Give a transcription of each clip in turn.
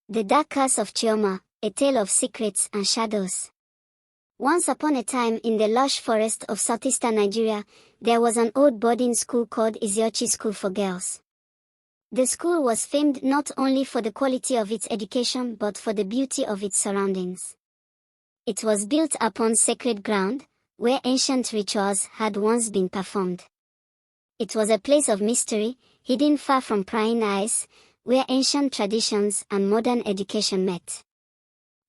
The Dark Curse of Chioma, a tale of secrets and shadows. Once upon a time in the lush forest of southeastern Nigeria, there was an old boarding school called Eziachi School for girls. The school was famed not only for the quality of its education but for the beauty of its surroundings. It was built upon sacred ground, where ancient rituals had once been performed. It was a place of mystery, hidden far from prying eyes, where ancient traditions and modern education met.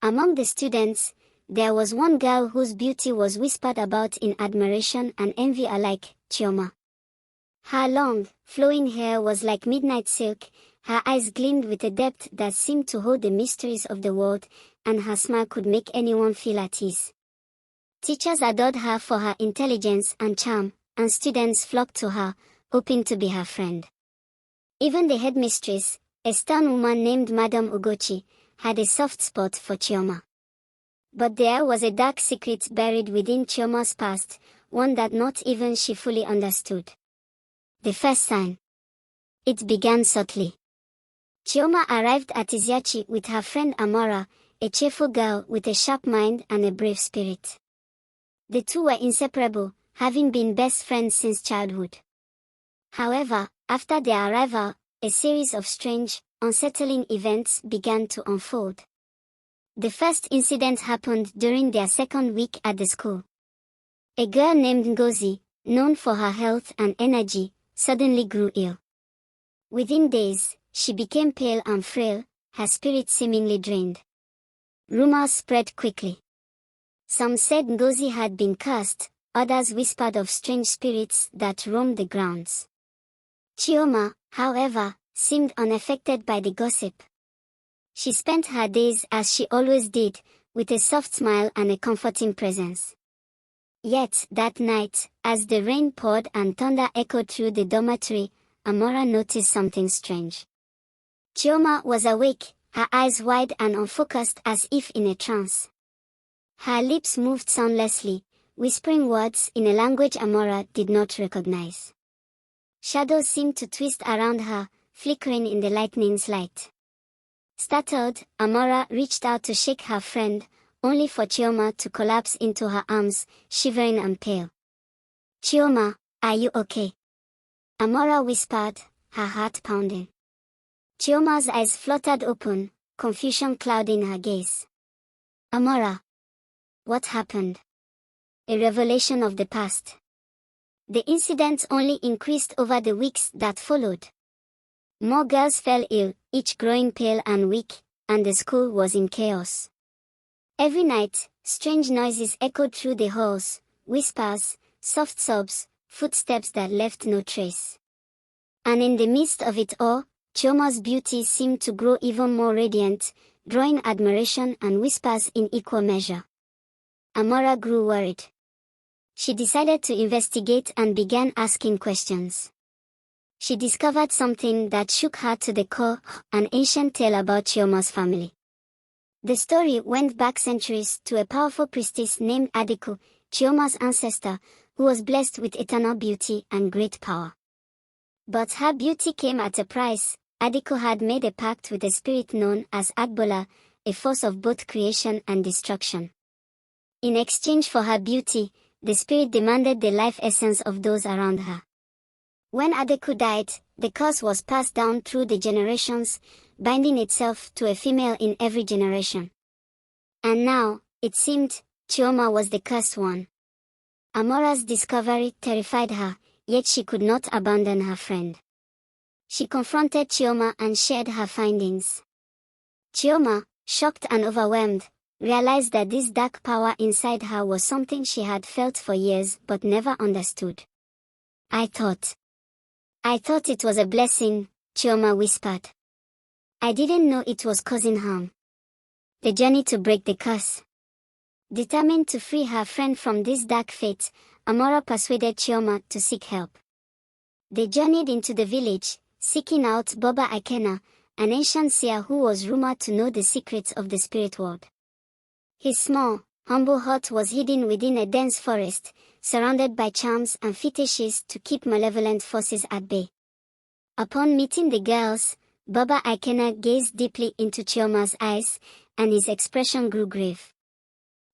Among the students, there was one girl whose beauty was whispered about in admiration and envy alike, Chioma. Her long, flowing hair was like midnight silk, her eyes gleamed with a depth that seemed to hold the mysteries of the world, and her smile could make anyone feel at ease. Teachers adored her for her intelligence and charm, and students flocked to her, hoping to be her friend. Even the headmistress, a stern woman named Madam Ugochi, had a soft spot for Chioma. But there was a dark secret buried within Chioma's past, one that not even she fully understood. The first sign. It began subtly. Chioma arrived at Eziachi with her friend Amara, a cheerful girl with a sharp mind and a brave spirit. The two were inseparable, having been best friends since childhood. However, after their arrival, a series of strange, unsettling events began to unfold. The first incident happened during their second week at the school. A girl named Ngozi, known for her health and energy, suddenly grew ill. Within days, she became pale and frail, her spirit seemingly drained. Rumors spread quickly. Some said Ngozi had been cursed, others whispered of strange spirits that roamed the grounds. Chioma, however, seemed unaffected by the gossip. She spent her days as she always did, with a soft smile and a comforting presence. Yet, that night, as the rain poured and thunder echoed through the dormitory, Amara noticed something strange. Chioma was awake, her eyes wide and unfocused as if in a trance. Her lips moved soundlessly, whispering words in a language Amara did not recognize. Shadows seemed to twist around her, flickering in the lightning's light. Startled, Amara reached out to shake her friend, only for Chioma to collapse into her arms, shivering and pale. "Chioma, are you okay?" Amara whispered, her heart pounding. Chioma's eyes fluttered open, confusion clouding her gaze. "Amara. What happened?" A revelation of the past. The incident only increased over the weeks that followed. More girls fell ill, each growing pale and weak, and the school was in chaos. Every night, strange noises echoed through the halls, whispers, soft sobs, footsteps that left no trace. And in the midst of it all, Chioma's beauty seemed to grow even more radiant, drawing admiration and whispers in equal measure. Amara grew worried. She decided to investigate and began asking questions. She discovered something that shook her to the core, an ancient tale about Chioma's family. The story went back centuries to a powerful priestess named Adiku, Chioma's ancestor, who was blessed with eternal beauty and great power. But her beauty came at a price. Adiku had made a pact with a spirit known as Agbala, a force of both creation and destruction. In exchange for her beauty, the spirit demanded the life essence of those around her. When Adiku died, the curse was passed down through the generations, binding itself to a female in every generation. And now, it seemed, Chioma was the cursed one. Amara's discovery terrified her, yet she could not abandon her friend. She confronted Chioma and shared her findings. Chioma, shocked and overwhelmed, realized that this dark power inside her was something she had felt for years but never understood. I thought it was a blessing," Chioma whispered. "I didn't know it was causing harm." The journey to break the curse. Determined to free her friend from this dark fate, Amara persuaded Chioma to seek help. They journeyed into the village, seeking out Boba Ikena, an ancient seer who was rumored to know the secrets of the spirit world. His small, humble hut was hidden within a dense forest, surrounded by charms and fetishes to keep malevolent forces at bay. Upon meeting the girls, Baba Ikena gazed deeply into Chioma's eyes, and his expression grew grave.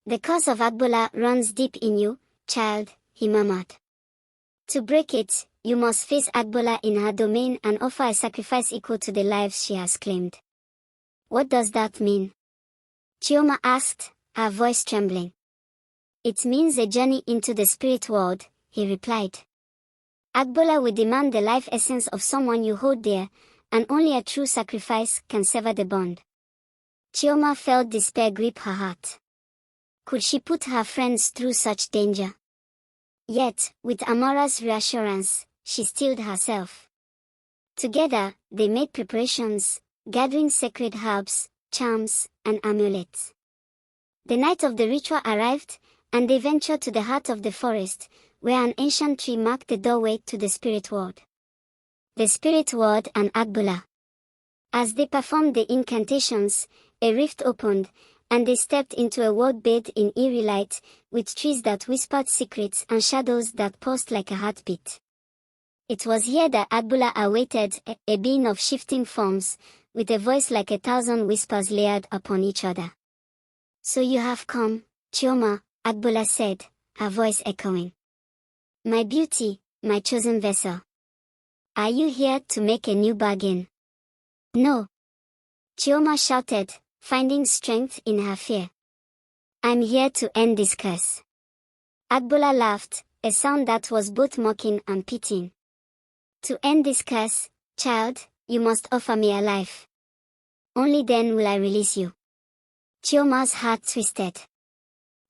The curse of Agbala runs deep in you, child, he murmured. To break it, you must face Agbala in her domain and offer a sacrifice equal to the lives she has claimed. What does that mean? Chioma asked, her voice trembling. It means a journey into the spirit world, he replied. Agbala will demand the life essence of someone you hold dear, and only a true sacrifice can sever the bond. Chioma felt despair grip her heart. Could she put her friends through such danger? Yet, with Amara's reassurance, she steeled herself. Together, they made preparations, gathering sacred herbs, charms, and amulets. The night of the ritual arrived, and they ventured to the heart of the forest, where an ancient tree marked the doorway to the spirit world. The spirit world and Agbala. As they performed the incantations, a rift opened, and they stepped into a world bathed in eerie light, with trees that whispered secrets and shadows that pulsed like a heartbeat. It was here that Agbala awaited, a being of shifting forms, with a voice like 1,000 whispers layered upon each other. So you have come, Chioma, Agbala said, her voice echoing. My beauty, my chosen vessel. Are you here to make a new bargain? No. Chioma shouted, finding strength in her fear. I'm here to end this curse. Agbala laughed, a sound that was both mocking and pitying. To end this curse, child, you must offer me a life. Only then will I release you. Chioma's heart twisted.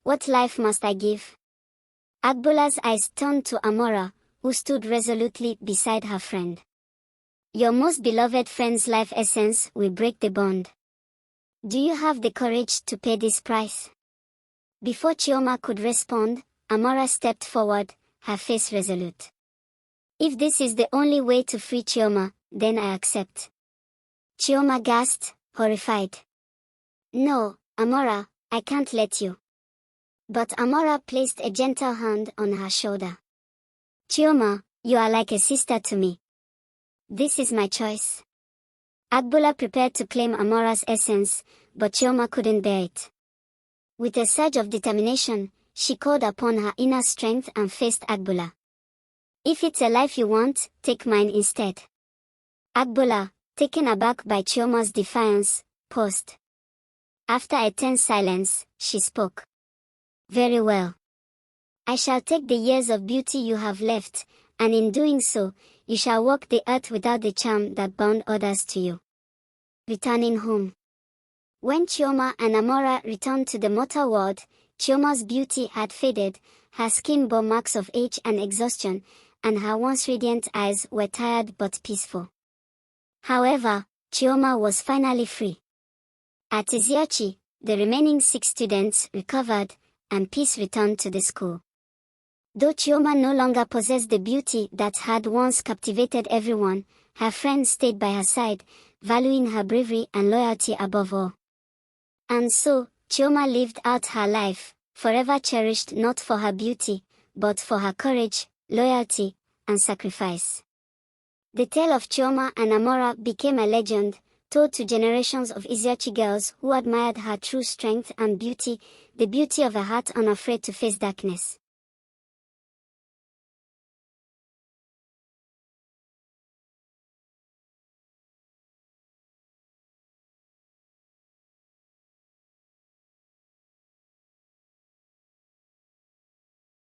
What life must I give? Agbala's eyes turned to Amara, who stood resolutely beside her friend. Your most beloved friend's life essence will break the bond. Do you have the courage to pay this price? Before Chioma could respond, Amara stepped forward, her face resolute. If this is the only way to free Chioma, then I accept. Chioma gasped, horrified. No, Amara, I can't let you. But Amara placed a gentle hand on her shoulder. Chioma, you are like a sister to me. This is my choice. Agbala prepared to claim Amara's essence, but Chioma couldn't bear it. With a surge of determination, she called upon her inner strength and faced Agbala. If it's a life you want, take mine instead. Agbala, taken aback by Chioma's defiance, paused. After a tense silence, she spoke. Very well. I shall take the years of beauty you have left, and in doing so, you shall walk the earth without the charm that bound others to you. Returning home. When Chioma and Amara returned to the mortal world, Chioma's beauty had faded, her skin bore marks of age and exhaustion, and her once radiant eyes were tired but peaceful. However, Chioma was finally free. At Eziachi, the remaining 6 students recovered, and peace returned to the school. Though Chioma no longer possessed the beauty that had once captivated everyone, her friends stayed by her side, valuing her bravery and loyalty above all. And so, Chioma lived out her life, forever cherished not for her beauty, but for her courage, loyalty, and sacrifice. The tale of Chioma and Amara became a legend, told to generations of Eziachi girls who admired her true strength and beauty, the beauty of a heart unafraid to face darkness.